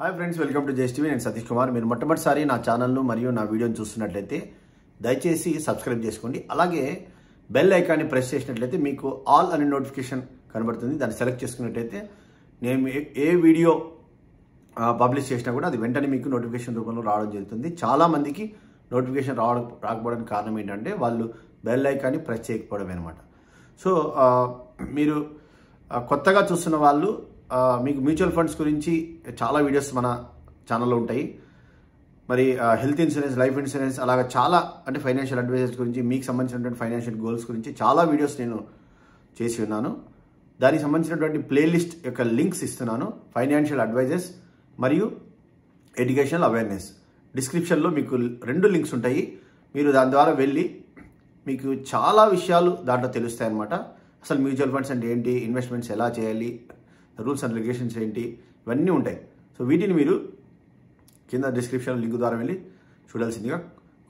Hi friends, welcome to JS TV. నేను సతీష్ కుమార్. మీరు మొట్టమొదటిసారి నా ఛానల్ను మరియు నా వీడియోని చూస్తున్నట్లయితే దయచేసి సబ్స్క్రైబ్ చేసుకోండి. అలాగే బెల్ ఐకాన్ని ప్రెస్ చేసినట్లయితే మీకు ఆల్ అనే నోటిఫికేషన్ కనబడుతుంది. దాన్ని సెలెక్ట్ చేసుకున్నట్లయితే నేను ఏ వీడియో పబ్లిష్ చేసినా కూడా అది వెంటనే మీకు నోటిఫికేషన్ రూపంలో రావడం జరుగుతుంది. చాలామందికి నోటిఫికేషన్ రాకపోవడానికి కారణం ఏంటంటే వాళ్ళు బెల్ ఐకాన్ని ప్రెస్ చేయకపోవడమే అనమాట. సో మీరు కొత్తగా చూస్తున్న వాళ్ళు మీకు మ్యూచువల్ ఫండ్స్ గురించి చాలా వీడియోస్ మన ఛానల్లో ఉంటాయి. మరి హెల్త్ ఇన్సూరెన్స్, లైఫ్ ఇన్సూరెన్స్, అలాగే చాలా అంటే ఫైనాన్షియల్ అడ్వైజర్స్ గురించి, మీకు సంబంధించినటువంటి ఫైనాన్షియల్ గోల్స్ గురించి చాలా వీడియోస్ నేను చేసి ఉన్నాను. దానికి సంబంధించినటువంటి ప్లేలిస్ట్ యొక్క లింక్స్ ఇస్తున్నాను. ఫైనాన్షియల్ అడ్వైజర్స్ మరియు ఎడ్యుకేషనల్ అవేర్నెస్ డిస్క్రిప్షన్లో మీకు 2 లింక్స్ ఉంటాయి. మీరు దాని ద్వారా వెళ్ళి మీకు చాలా విషయాలు దాంట్లో తెలుస్తాయి అన్నమాట. అసలు మ్యూచువల్ ఫండ్స్ అంటే ఏంటి, ఇన్వెస్ట్మెంట్స్ ఎలా చేయాలి, రూల్స్ అండ్ రెగ్యులేషన్స్ ఏంటి, ఇవన్నీ ఉంటాయి. సో వీటిని మీరు కింద డిస్క్రిప్షన్ లింక్ ద్వారా వెళ్ళి చూడాల్సిందిగా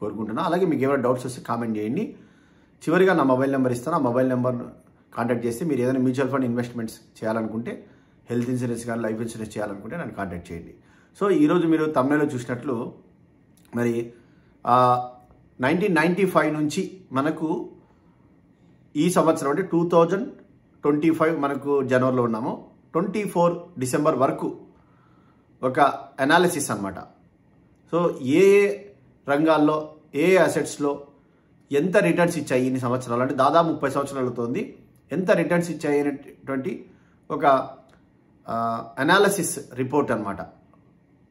కోరుకుంటున్నాను. అలాగే మీకు ఏమైనా డౌట్స్ వస్తే కామెంట్ చేయండి. చివరిగా నా మొబైల్ నెంబర్ ఇస్తాను. ఆ మొబైల్ నెంబర్ కాంటాక్ట్ చేస్తే మీరు ఏదైనా మ్యూచువల్ ఫండ్ ఇన్వెస్ట్మెంట్స్ చేయాలనుకుంటే, హెల్త్ ఇన్సూరెన్స్ కానీ లైఫ్ ఇన్సూరెన్స్ చేయాలనుకుంటే నన్ను కాంటాక్ట్ చేయండి. సో ఈరోజు మీరు తమిళలో చూసినట్లు మరి 1995 నుంచి మనకు ఈ సంవత్సరం అంటే 2025 మనకు జనవరిలో ఉన్నాము. 24 డిసెంబర్ వరకు ఒక అనాలిసిస్ అన్నమాట. సో ఏ రంగాల్లో ఏ అసెట్స్లో ఎంత రిటర్న్స్ ఇచ్చాయి ఇన్ని సంవత్సరాలు, అంటే దాదాపు 30 సంవత్సరాలు అవుతుంది, ఎంత రిటర్న్స్ ఇచ్చాయి అనేటువంటి ఒక అనాలిసిస్ రిపోర్ట్ అన్నమాట.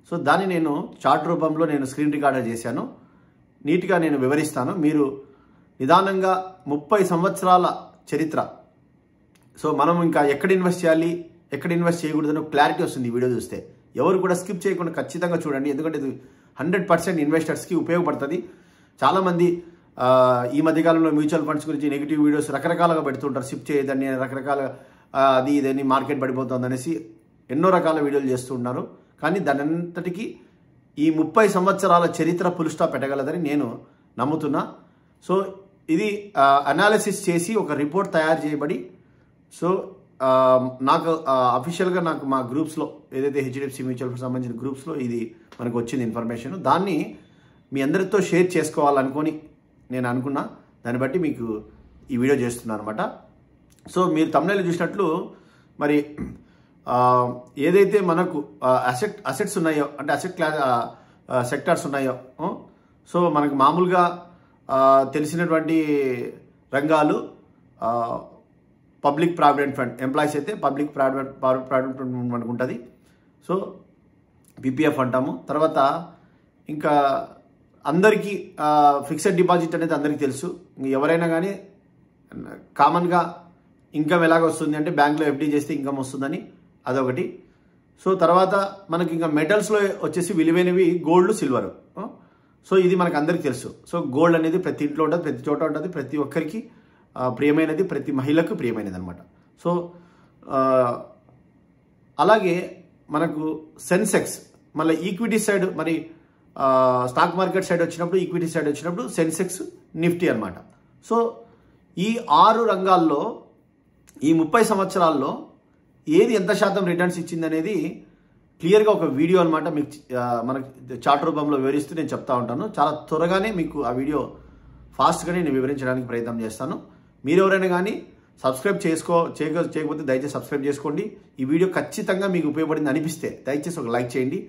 సో దాన్ని నేను చార్ట్ రూపంలో నేను స్క్రీన్ రికార్డర్ చేశాను. నీట్గా నేను వివరిస్తాను. మీరు నిదానంగా 30 సంవత్సరాల చరిత్ర, సో మనం ఇంకా ఎక్కడ ఇన్వెస్ట్ చేయాలి, ఎక్కడ ఇన్వెస్ట్ చేయకూడదని క్లారిటీ వస్తుంది ఈ వీడియో చూస్తే. ఎవరు కూడా స్కిప్ చేయకుండా ఖచ్చితంగా చూడండి, ఎందుకంటే ఇది 100% ఇన్వెస్టర్స్కి ఉపయోగపడుతుంది. చాలామంది ఈ మధ్యకాలంలో మ్యూచువల్ ఫండ్స్ గురించి నెగిటివ్ వీడియోస్ రకరకాలుగా పెడుతుంటారు. షిఫ్ట్ చేయదని, రకరకాల అది ఇదని మార్కెట్ పడిపోతుంది అనేసి ఎన్నో రకాల వీడియోలు చేస్తూ ఉన్నారు. కానీ దాని అంతటికీ ఈ 30 సంవత్సరాల చరిత్ర ఫుల్ స్టాప్ పెట్టగలదని నేను నమ్ముతున్నా. సో ఇది అనాలిసిస్ చేసి ఒక రిపోర్ట్ తయారు చేయబడి, సో నాకు అఫీషియల్గా నాకు మా గ్రూప్స్లో ఏదైతే హెచ్డిఎఫ్సి మ్యూచువల్ ఫండ్ సంబంధించిన గ్రూప్స్లో ఇది మనకు వచ్చింది ఇన్ఫర్మేషన్. దాన్ని మీ అందరితో షేర్ చేసుకోవాలనుకొని నేను అనుకున్నా. దాన్ని బట్టి మీకు ఈ వీడియో చేస్తున్నాను అనమాట. సో మీరు తమిళలో చూసినట్లు మరి ఏదైతే మనకు అసెట్స్ ఉన్నాయో, అంటే అసెట్ క్లాస్ సెక్టార్స్ ఉన్నాయో, సో మనకు మామూలుగా తెలిసినటువంటి రంగాలు పబ్లిక్ ప్రావిడెంట్ ఫండ్, ఎంప్లాయీస్ అయితే పబ్లిక్ ప్రావిడెంట్ ఫండ్ మనకు ఉంటుంది. సో పీపీఎఫ్ అంటాము. తర్వాత ఇంకా అందరికీ ఫిక్స్డ్ డిపాజిట్ అనేది అందరికీ తెలుసు. ఎవరైనా కానీ కామన్గా ఇన్కమ్ ఎలాగ వస్తుంది అంటే బ్యాంక్లో ఎఫ్డీ చేస్తే ఇన్కమ్ వస్తుందని, అదొకటి. సో తర్వాత మనకి ఇంకా మెటల్స్లో వచ్చేసి విలువైనవి గోల్డ్, సిల్వర్. సో ఇది మనకు అందరికీ తెలుసు. సో గోల్డ్ అనేది ప్రతి ఇంట్లో ఉంటుంది, ప్రతి చోట ఉంటుంది, ప్రతి ఒక్కరికి ప్రియమైనది, ప్రతి మహిళకు ప్రియమైనది అనమాట. సో అలాగే మనకు సెన్సెక్స్, మళ్ళీ ఈక్విటీ సైడ్, మరి స్టాక్ మార్కెట్ సైడ్ వచ్చినప్పుడు, ఈక్విటీ సైడ్ వచ్చినప్పుడు సెన్సెక్స్, నిఫ్టీ అనమాట. సో ఈ 6 రంగాల్లో ఈ 30 సంవత్సరాల్లో ఏది ఎంత శాతం రిటర్న్స్ ఇచ్చింది అనేది క్లియర్గా ఒక వీడియో అనమాట మీకు మనకి చార్ట్ రూపంలో వివరిస్తూ నేను చెప్తా ఉంటాను. చాలా త్వరగానే మీకు ఆ వీడియో ఫాస్ట్గానే నేను వివరించడానికి ప్రయత్నం చేస్తాను. మీరు ఎవరైనా కానీ సబ్స్క్రైబ్ చేయకపోతే దయచేసి సబ్స్క్రైబ్ చేసుకోండి. ఈ వీడియో ఖచ్చితంగా మీకు ఉపయోగపడింది అనిపిస్తే దయచేసి ఒక లైక్ చేయండి.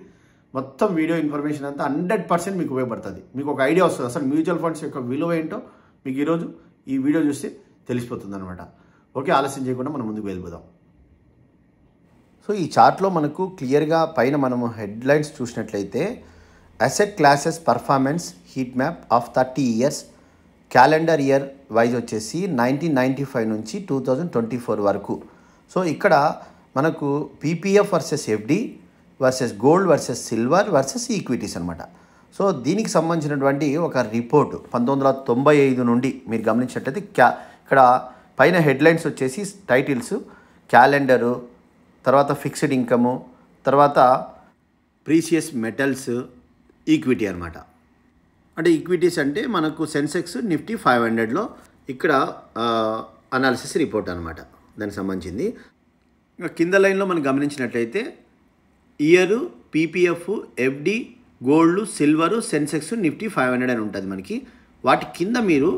మొత్తం వీడియో ఇన్ఫర్మేషన్ అంతా 100% మీకు ఉపయోగపడుతుంది. మీకు ఒక ఐడియా వస్తుంది అసలు మ్యూచువల్ ఫండ్స్ యొక్క విలువ ఏంటో మీకు ఈరోజు ఈ వీడియో చూస్తే తెలిసిపోతుంది అనమాట. ఓకే, ఆలస్యం చేయకుండా మనం ముందుకు వెళ్ళిపోదాం. సో ఈ చార్ట్లో మనకు క్లియర్గా పైన మనము హెడ్లైన్స్ చూసినట్లయితే asset classes performance heat map of 30 years calendar year wise వచ్చేసి 1995 నుంచి 2024 వరకు. సో ఇక్కడ మనకు PPF versus FD versus gold versus silver versus equities అనమాట. సో దీనికి సంబంధించినటువంటి ఒక రిపోర్టు 1995 నుండి మీరు గమనించినట్లయితే ఇక్కడ పైన హెడ్లైన్స్ వచ్చేసి టైటిల్స్ క్యాలెండరు, తర్వాత ఫిక్స్డ్ ఇన్కము, తర్వాత ప్రీసియస్ మెటల్స్, ఈక్విటీ అనమాట. అంటే ఈక్విటీస్ అంటే మనకు సెన్సెక్స్, నిఫ్టీ 500లో ఇక్కడ అనాలిసిస్ రిపోర్ట్ అనమాట దానికి సంబంధించింది. కింద లైన్లో మనం గమనించినట్లయితే year PPF, FD, gold, silver, Sensex, Nifty 500 అని ఉంటుంది మనకి. వాటి కింద మీరు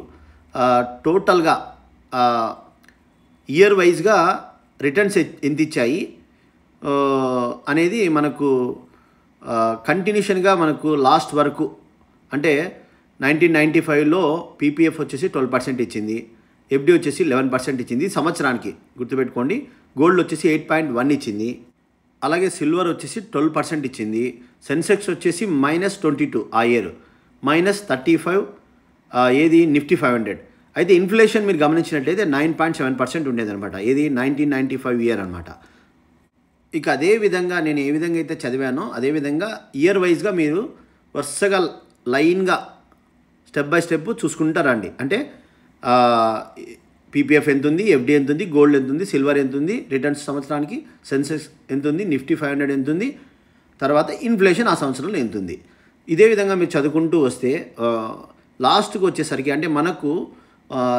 టోటల్గా ఇయర్ వైజ్గా రిటర్న్స్ ఎంత ఇచ్చాయి అనేది మనకు కంటిన్యూషన్గా మనకు లాస్ట్ వరకు అంటే 1995లో పీపీఎఫ్ వచ్చేసి 12% ఇచ్చింది, ఎఫ్డి వచ్చేసి 11% ఇచ్చింది సంవత్సరానికి, గుర్తుపెట్టుకోండి. గోల్డ్ వచ్చేసి 8.1 ఇచ్చింది, అలాగే సిల్వర్ వచ్చేసి 12% ఇచ్చింది. సెన్సెక్స్ వచ్చేసి -22 ఆ ఇయర్, -35 ఏది నిఫ్టీ 500. అయితే ఇన్ఫ్లేషన్ మీరు గమనించినట్లయితే 9.7% ఉండేదన్నమాట, ఏది 1995 ఇయర్ అనమాట. ఇక అదే విధంగా నేను ఏ విధంగా అయితే చదివానో అదేవిధంగా ఇయర్ వైజ్గా మీరు వరుసగా లైన్గా స్టెప్ బై స్టెప్ చూసుకుంటారండి. అంటే పీపీఎఫ్ ఎంత ఉంది, ఎఫ్డి ఎంత ఉంది, గోల్డ్ ఎంత ఉంది, సిల్వర్ ఎంత ఉంది, రిటర్న్స్ సంవత్సరానికి, సెన్సెక్స్ ఎంత ఉంది, నిఫ్టీ 500 ఎంత ఉంది, తర్వాత ఇన్ఫ్లేషన్ ఆ సంవత్సరంలో ఎంత ఉంది. ఇదే విధంగా మీరు చదువుకుంటూ వస్తే లాస్ట్కి వచ్చేసరికి అంటే మనకు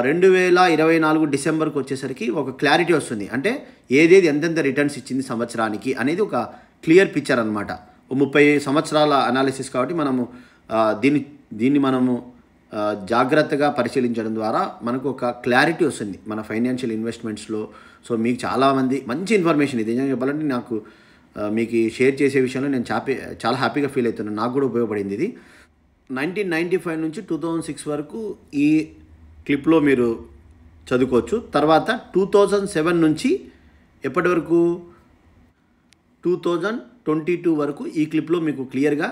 2024 డిసెంబర్కి వచ్చేసరికి ఒక క్లారిటీ వస్తుంది. అంటే ఏదేది ఎంతెంత రిటర్న్స్ ఇచ్చింది సంవత్సరానికి అనేది ఒక క్లియర్ పిక్చర్ అనమాట. 30 సంవత్సరాల అనాలిసిస్ కాబట్టి మనము దీన్ని మనము జాగ్రత్తగా పరిశీలించడం ద్వారా మనకు ఒక క్లారిటీ వస్తుంది మన ఫైనాన్షియల్ ఇన్వెస్ట్మెంట్స్లో. సో మీకు చాలామంది మంచి ఇన్ఫర్మేషన్ ఇది నిజంగా చెప్పాలంటే నాకు మీకు షేర్ చేసే విషయంలో నేను చాలా హ్యాపీగా ఫీల్ అవుతున్నాను. నాకు కూడా ఉపయోగపడింది ఇది. 1995 నుంచి 2006 వరకు ఈ క్లిప్లో మీరు చదువుకోవచ్చు. తర్వాత 2007 నుంచి ఎప్పటి వరకు 2022 వరకు ఈ క్లిప్లో మీకు క్లియర్గా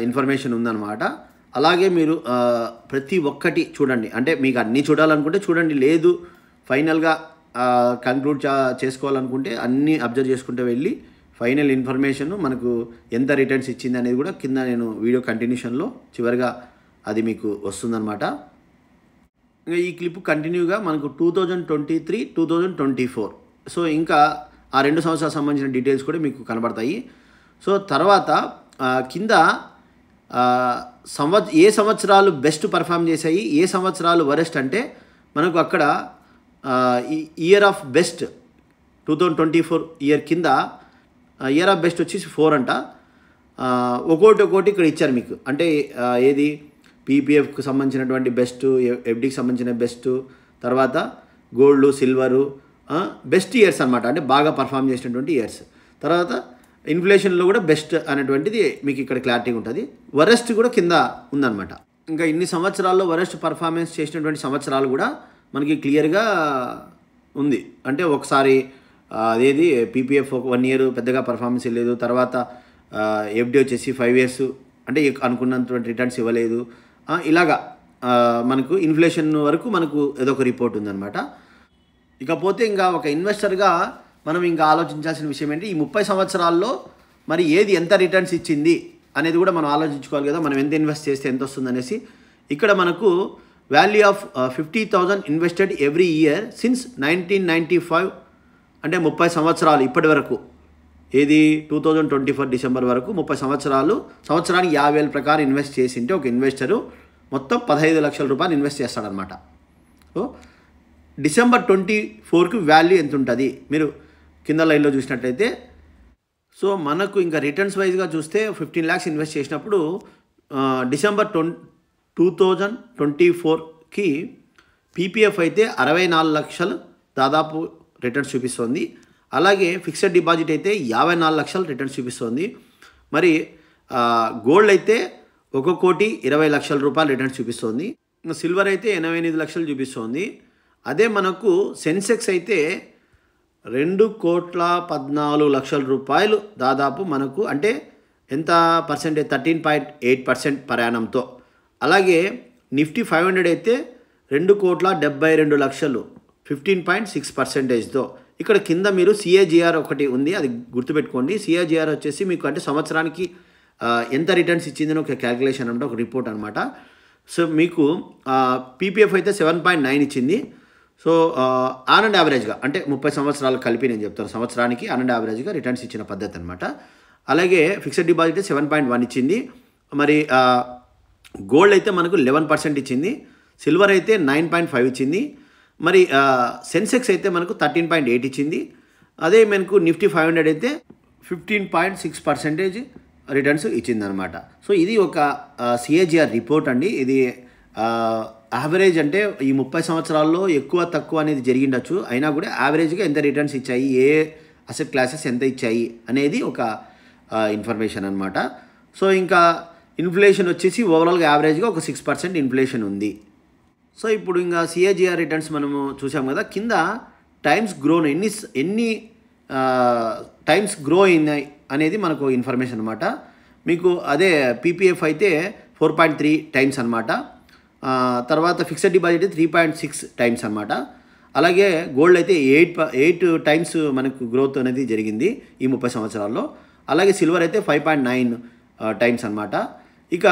ఇన్ఫర్మేషన్ ఉందన్నమాట. అలాగే మీరు ప్రతి ఒక్కటి చూడండి. అంటే మీకు అన్నీ చూడాలనుకుంటే చూడండి, లేదు ఫైనల్గా కంక్లూడ్ చేసుకోవాలనుకుంటే అన్నీ అబ్జర్వ్ చేసుకుంటూ వెళ్ళి ఫైనల్ ఇన్ఫర్మేషన్ మనకు ఎంత రిటర్న్స్ ఇచ్చింది అనేది కూడా కింద నేను వీడియో కంటిన్యూషన్లో చివరిగా అది మీకు వస్తుందన్నమాట. ఇంకా ఈ క్లిప్ కంటిన్యూగా మనకు 2023, 2024 సో ఇంకా ఆ 2 సంవత్సరాలకు సంబంధించిన డీటెయిల్స్ కూడా మీకు కనబడతాయి. సో తర్వాత కింద ఏ సంవత్సరాలు బెస్ట్ పర్ఫామ్ చేశాయి, ఏ సంవత్సరాలు వరెస్ట్ అంటే మనకు అక్కడ ఇయర్ ఆఫ్ బెస్ట్ 2024 ఇయర్ కింద ఇయర్ ఆఫ్ బెస్ట్ వచ్చేసి 4 అంట. ఒక్కోటి ఇక్కడ ఇచ్చారు మీకు. అంటే ఏది పీపీఎఫ్కి సంబంధించినటువంటి బెస్ట్, ఎఫ్డీకి సంబంధించిన బెస్ట్, తర్వాత గోల్డ్, సిల్వరు బెస్ట్ ఇయర్స్ అనమాట, అంటే బాగా పర్ఫామ్ చేసినటువంటి ఇయర్స్. తర్వాత ఇన్ఫ్లేషన్లో కూడా బెస్ట్ అనేటువంటిది మీకు ఇక్కడ క్లారిటీగా ఉంటుంది. వరెస్ట్ కూడా కింద ఉందన్నమాట. ఇంకా ఇన్ని సంవత్సరాల్లో వరెస్ట్ పర్ఫార్మెన్స్ చేసినటువంటి సంవత్సరాలు కూడా మనకి క్లియర్గా ఉంది. అంటే ఒకసారి అదేది పీపీఎఫ్ 1 ఇయర్ పెద్దగా పర్ఫార్మెన్స్ ఇవ్వలేదు, తర్వాత ఎఫ్డి వచ్చేసి 5 ఇయర్స్ అంటే అనుకున్నంత రిటర్న్స్ ఇవ్వలేదు. ఇలాగా మనకు ఇన్ఫ్లేషన్ వరకు మనకు ఏదో ఒక రిపోర్ట్ ఉందన్నమాట. ఇకపోతే ఇంకా ఒక ఇన్వెస్టర్గా మనం ఇంకా ఆలోచించాల్సిన విషయం ఏంటి, ఈ 30 సంవత్సరాల్లో మరి ఏది ఎంత రిటర్న్స్ ఇచ్చింది అనేది కూడా మనం ఆలోచించుకోవాలి కదా. మనం ఎంత ఇన్వెస్ట్ చేస్తే ఎంత వస్తుంది అనేసి. ఇక్కడ మనకు value of 50,000 invested every year since 1995 అంటే 30 సంవత్సరాలు ఇప్పటి వరకు, ఏది 2024 డిసెంబర్ వరకు 30 సంవత్సరాలు, సంవత్సరానికి 50,000 ప్రకారం ఇన్వెస్ట్ చేసింటే ఒక ఇన్వెస్టరు మొత్తం 15 లక్షల రూపాయలు ఇన్వెస్ట్ చేస్తాడనమాట. సో డిసెంబర్ 24కి వాల్యూ ఎంత ఉంటుంది మీరు కింద లైన్లో చూసినట్లయితే, సో మనకు ఇంకా రిటర్న్స్ వైజ్గా చూస్తే 15 lakhs ఇన్వెస్ట్ చేసినప్పుడు డిసెంబర్ 2024కి పీపీఎఫ్ అయితే 64 లక్షలు దాదాపు రిటర్న్స్ చూపిస్తుంది. అలాగే ఫిక్స్డ్ డిపాజిట్ అయితే 54 లక్షలు రిటర్న్స్ చూపిస్తుంది. మరి గోల్డ్ అయితే 1,20,00,000 రూపాయలు రిటర్న్స్ చూపిస్తుంది. సిల్వర్ అయితే 88 లక్షలు చూపిస్తుంది. అదే మనకు సెన్సెక్స్ అయితే 2,14,00,000 రూపాయలు దాదాపు మనకు, అంటే ఎంత పర్సెంటేజ్ 13.8% పర్ యానంతో. అలాగే నిఫ్టీ 500 అయితే 2,72,00,000 15.6%తో. ఇక్కడ కింద మీరు సిఏజిఆర్ ఒకటి ఉంది, అది గుర్తుపెట్టుకోండి. సిఏజిఆర్ వచ్చేసి మీకు అంటే సంవత్సరానికి ఎంత రిటర్న్స్ ఇచ్చిందని ఒక క్యాలిక్యులేషన్ అంటే ఒక రిపోర్ట్ అనమాట. సో మీకు పీపీఎఫ్ అయితే 7.9 ఇచ్చింది. సో ఆన్ అండ్ యావరేజ్గా అంటే 30 సంవత్సరాలు కలిపి నేను చెప్తాను, సంవత్సరానికి ఆన్ అండ్ యావరేజ్గా రిటర్న్స్ ఇచ్చిన పద్ధతి అనమాట. అలాగే ఫిక్స్డ్ డిపాజిట్ 7.1 ఇచ్చింది. మరి గోల్డ్ అయితే మనకు 11% ఇచ్చింది. సిల్వర్ అయితే 9.5 ఇచ్చింది. మరి సెన్సెక్స్ అయితే మనకు 13.8 ఇచ్చింది. అదే మనకు నిఫ్టీ 500 అయితే 15.6% రిటర్న్స్ ఇచ్చిందనమాట. సో ఇది ఒక సిఏజిఆర్ రిపోర్ట్ అండి. ఇది యావరేజ్ అంటే ఈ 30 సంవత్సరాల్లో ఎక్కువ తక్కువ అనేది జరిగిండొచ్చు, అయినా కూడా యావరేజ్గా ఎంత రిటర్న్స్ ఇచ్చాయి, ఏ అసెట్ క్లాసెస్ ఎంత ఇచ్చాయి అనేది ఒక ఇన్ఫర్మేషన్ అనమాట. సో ఇంకా ఇన్ఫ్లేషన్ వచ్చేసి ఓవరాల్గా యావరేజ్గా ఒక 6% ఇన్ఫ్లేషన్ ఉంది. సో ఇప్పుడు ఇంకా సిఏజిఆర్ రిటర్న్స్ మనము చూసాం కదా, కింద టైమ్స్ గ్రోన్ ఎన్ని టైమ్స్ గ్రో అయినాయి అనేది మనకు ఇన్ఫర్మేషన్ అనమాట. మీకు అదే పీపీఎఫ్ అయితే 4.3 టైమ్స్ అనమాట. తర్వాత ఫిక్స్డ్ డిపాజిట్ 3.6 టైమ్స్ అనమాట. అలాగే గోల్డ్ అయితే 8 టైమ్స్ మనకు గ్రోత్ అనేది జరిగింది ఈ 30 సంవత్సరాల్లో. అలాగే సిల్వర్ అయితే 5.9 టైమ్స్ అనమాట. ఇక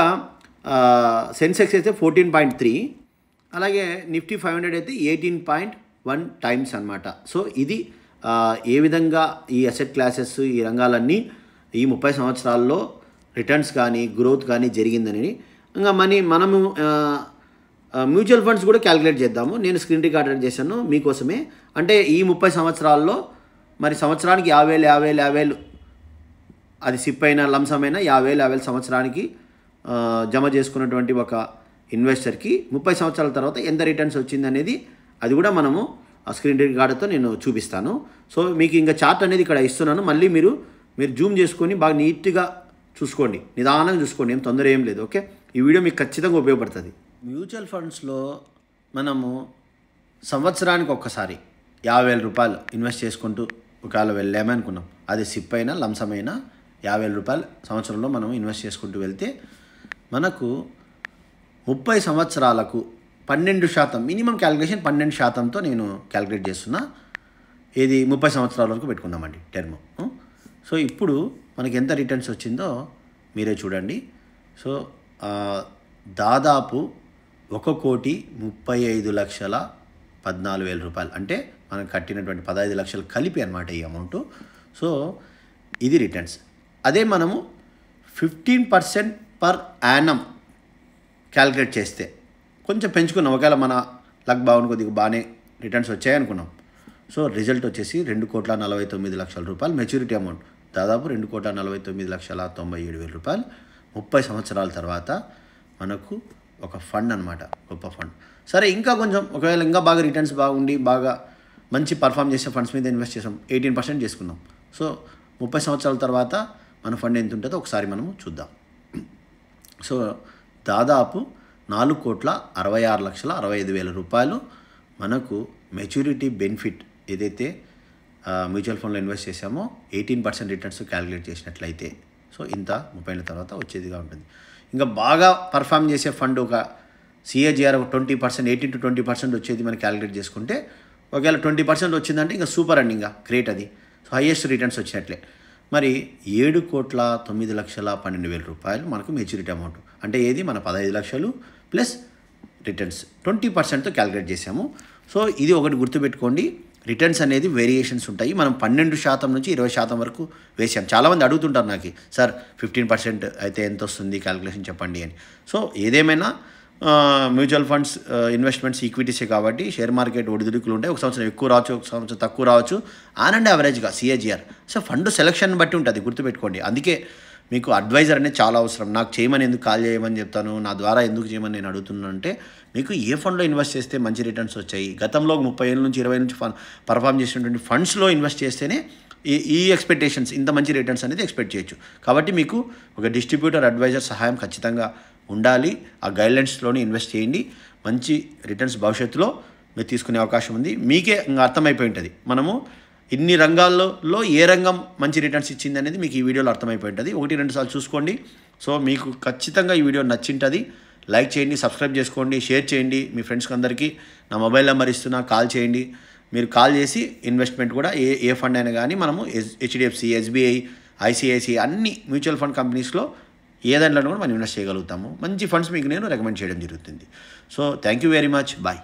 సెన్సెక్స్ అయితే 14.3, అలాగే నిఫ్టీ 500 అయితే 18.1 టైమ్స్ అనమాట. సో ఇది ఏ విధంగా ఈ అసెట్ క్లాసెస్, ఈ రంగాలన్నీ ఈ 30 సంవత్సరాల్లో రిటర్న్స్ కానీ గ్రోత్ కానీ జరిగిందని. ఇంకా మనము మ్యూచువల్ ఫండ్స్ కూడా క్యాలిక్యులేట్ చేద్దాము. నేను స్క్రీన్ రికార్డర్ చేశాను మీకోసమే. అంటే ఈ 30 సంవత్సరాల్లో మరి సంవత్సరానికి 50,000 అది సిప్ అయినా లంసమ్ అయినా 50,000 సంవత్సరానికి జమ చేసుకున్నటువంటి ఒక ఇన్వెస్టర్కి 30 సంవత్సరాల తర్వాత ఎంత రిటర్న్స్ వచ్చిందనేది అది కూడా మనము ఆ స్క్రీన్ రికార్డర్తో నేను చూపిస్తాను. సో మీకు ఇంకా చార్ట్ అనేది ఇక్కడ ఇస్తున్నాను. మళ్ళీ మీరు జూమ్ చేసుకొని బాగా నీట్గా చూసుకోండి, నిదానంగా చూసుకోండి, ఏం తొందర ఏం లేదు. ఓకే, ఈ వీడియో మీకు ఖచ్చితంగా ఉపయోగపడుతుంది. మ్యూచువల్ ఫండ్స్లో మనము సంవత్సరానికి ఒక్కసారి 50,000 రూపాయలు ఇన్వెస్ట్ చేసుకుంటూ ఒకవేళ వెళ్ళామనుకున్నాం, అది సిప్ అయినా లంసమ్ అయినా 50,000 రూపాయలు సంవత్సరంలో మనం ఇన్వెస్ట్ చేసుకుంటూ వెళ్తే మనకు 30 సంవత్సరాలకు 12%, మినిమం క్యాలిక్యులేషన్ 12%తో నేను క్యాలిక్యులేట్ చేస్తున్నా. ఇది 30 సంవత్సరాల వరకు పెట్టుకుందామండి టర్మ్. సో ఇప్పుడు మనకి ఎంత రిటర్న్స్ వచ్చిందో మీరే చూడండి. సో దాదాపు 1,35,14,000 రూపాయలు, అంటే మనం కట్టినటువంటి 15 లక్షలు కలిపి అనమాట ఈ అమౌంట్. సో ఇది రిటర్న్స్. అదే మనము 15% పర్ యానం క్యాలిక్యులేట్ చేస్తే కొంచెం పెంచుకున్నాం, ఒకవేళ మన లక్ బాగుంది, కొద్దిగా బాగానే రిటర్న్స్ వచ్చాయనుకున్నాం. సో రిజల్ట్ వచ్చేసి 2,49,00,000 రూపాయలు మెచ్యూరిటీ అమౌంట్. దాదాపు 2,49,90,000 రూపాయలు 30 సంవత్సరాల తర్వాత మనకు ఒక ఫండ్ అనమాట, గొప్ప ఫండ్. సరే, ఇంకా కొంచెం ఒకవేళ ఇంకా బాగా రిటర్న్స్ బాగుండి బాగా మంచి పర్ఫామ్ చేసే ఫండ్స్ మీద ఇన్వెస్ట్ చేసాం, 18% చేసుకున్నాం. సో 30 సంవత్సరాల తర్వాత మన ఫండ్ ఎంత ఉంటుందో ఒకసారి మనము చూద్దాం. సో దాదాపు 4,66,65,000 రూపాయలు మనకు మెచ్యూరిటీ బెనిఫిట్ ఏదైతే మ్యూచువల్ ఫండ్లో ఇన్వెస్ట్ చేసామో 18% రిటర్న్స్ క్యాలిక్యులేట్ చేసినట్లయితే సో ఇంత 30 ఏళ్ళ తర్వాత వచ్చేదిగా ఉంటుంది. ఇంకా బాగా పర్ఫామ్ చేసే ఫండ్ ఒక సిఏజిఆర్ 20%, 18 to 20% వచ్చేది మనం క్యాలిక్యులేట్ చేసుకుంటే, ఒకవేళ 20% వచ్చిందంటే ఇంకా సూపర్ అండి, ఇంకా గ్రేట్ అది. సో హైయెస్ట్ రిటర్న్స్ వచ్చినట్లే. మరి 7,09,12,000 రూపాయలు మనకు మెచ్యూరిటీ అమౌంట్, అంటే ఏది మన 15 లక్షలు ప్లస్ రిటర్న్స్ 20%తో క్యాలిక్యులేట్ చేసాము. సో ఇది ఒకటి గుర్తుపెట్టుకోండి, రిటర్న్స్ అనేది వేరియేషన్స్ ఉంటాయి. మనం 12% నుంచి 20% వరకు వేసాం. చాలామంది అడుగుతుంటారు నాకు, సార్ 15% అయితే ఎంత వస్తుంది క్యాలిక్యులేషన్ చెప్పండి అని. సో ఏదేమైనా మ్యూచువల్ ఫండ్స్ ఇన్వెస్ట్మెంట్స్ ఈక్విటీసే కాబట్టి షేర్ మార్కెట్ ఒడిదుడుకులు ఉంటాయి. ఒక సంవత్సరం ఎక్కువ రావచ్చు, ఒక సంవత్సరం తక్కువ రావచ్చు. ఆన్ అండ్ యావరేజ్గా సిఏజిఆర్. సో ఫండ్ సెలక్షన్ బట్టి ఉంటుంది, గుర్తుపెట్టుకోండి. అందుకే మీకు అడ్వైజర్ అనేది చాలా అవసరం. నాకు చేయమని ఎందుకు కాల్ చేయమని చెప్తాను, నా ద్వారా ఎందుకు చేయమని నేను అడుగుతున్నాను అంటే, మీకు ఏ ఫండ్లో ఇన్వెస్ట్ చేస్తే మంచి రిటర్న్స్ వచ్చాయి, గతంలో 30 ఏళ్ళ నుంచి 20 నుంచి పర్ఫామ్ చేసినటువంటి ఫండ్స్లో ఇన్వెస్ట్ చేస్తేనే ఈ ఎక్స్పెక్టేషన్స్ ఇంత మంచి రిటర్న్స్ అనేది ఎక్స్పెక్ట్ చేయొచ్చు. కాబట్టి మీకు ఒక డిస్ట్రిబ్యూటర్ అడ్వైజర్ సహాయం ఖచ్చితంగా ఉండాలి. ఆ గైడ్లైన్స్లోనే ఇన్వెస్ట్ చేయండి. మంచి రిటర్న్స్ భవిష్యత్తులో మీరు తీసుకునే అవకాశం ఉంది. మీకే ఇంకా అర్థమైపోయి ఉంటుంది, మనము ఇన్ని రంగాల్లో ఏ రంగం మంచి రిటర్న్స్ ఇచ్చింది అనేది మీకు ఈ వీడియోలో అర్థమైపోయి ఉంటుంది. 1-2 సార్లు చూసుకోండి. సో మీకు ఖచ్చితంగా ఈ వీడియో నచ్చింటుంది. లైక్ చేయండి, సబ్స్క్రైబ్ చేసుకోండి, షేర్ చేయండి మీ ఫ్రెండ్స్కి అందరికీ. నా మొబైల్ నెంబర్ ఇస్తున్నా, కాల్ చేయండి. మీరు కాల్ చేసి ఇన్వెస్ట్మెంట్ కూడా ఏ ఫండ్ అయినా కానీ మనము హెచ్డిఎఫ్సి, ఎస్బీఐ, ఐసిఐసిఐ అన్ని మ్యూచువల్ ఫండ్ కంపెనీస్లో ఏ దాంట్లో కూడా మనం ఇన్వెస్ట్ చేయగలుగుతాము. మంచి ఫండ్స్ మీకు నేను రికమెండ్ చేయడం జరుగుతుంది. So thank you very much. Bye.